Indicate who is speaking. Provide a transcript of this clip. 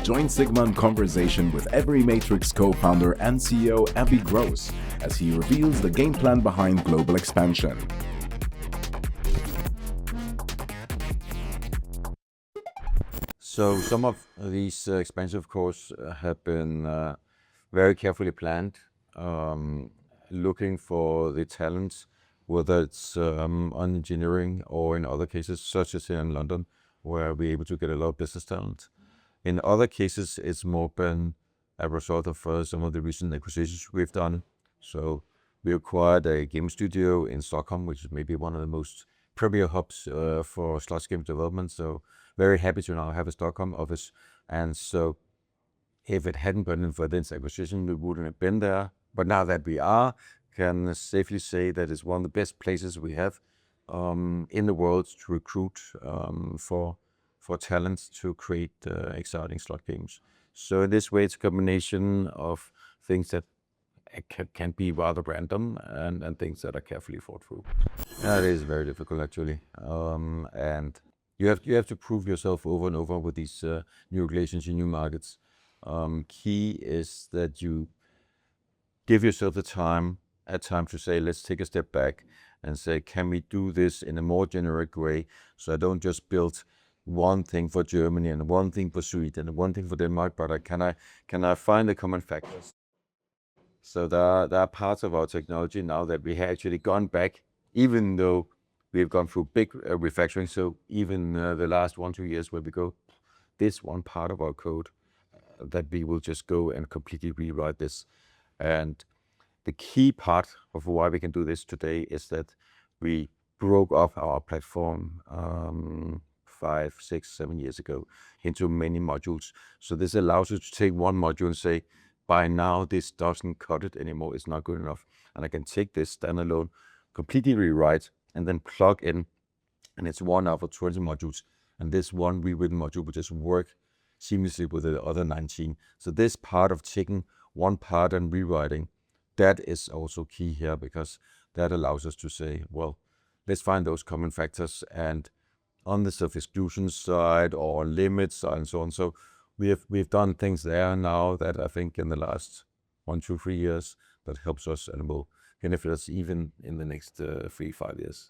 Speaker 1: Join Sigma in conversation with EveryMatrix co-founder and CEO Abby Gross as he reveals the game plan behind global expansion.
Speaker 2: So some of these expansions, of course, have been very carefully planned, looking for the talents, whether it's on engineering or in other cases, such as here in London, where we're able to get a lot of business talent. In other cases, it's more been a result of some of the recent acquisitions we've done. So we acquired a game studio in Stockholm, which is maybe one of the most premier hubs for slots game development. So very happy to now have a Stockholm office. And so if it hadn't been for this acquisition, we wouldn't have been there. But now that we are, can safely say that it's one of the best places we have in the world to recruit for talents to create exciting slot games. So in this way, it's a combination of things that can be rather random and things that are carefully thought through. That is very difficult, actually. And you have to prove yourself over and over with these new regulations in new markets. Key is that you give yourself the time to say, let's take a step back and say, can we do this in a more generic way? So I don't just build one thing for Germany and one thing for Sweden and one thing for Denmark, but can I find the common factors? So there are parts of our technology now that we have actually gone back, even though we've gone through big refactoring. So even the last 1-2 years where we go, this one part of our code that we will just go and completely rewrite this. And the key part of why we can do this today is that we broke off our platform 5, 6, 7 years ago into many modules. So this allows us to take one module and say, by now this doesn't cut it anymore, it's not good enough. And I can take this standalone, completely rewrite, and then plug in, and it's one out of 20 modules. And this one rewritten module will just work seamlessly with the other 19. So this part of taking one part and rewriting, that is also key here, because that allows us to say, well, let's find those common factors, and on the self-exclusion side or limits side and so on. So we've done things there now that I think in the last 1, 2, 3 years that helps us and will benefit us even in the next 3-5 years.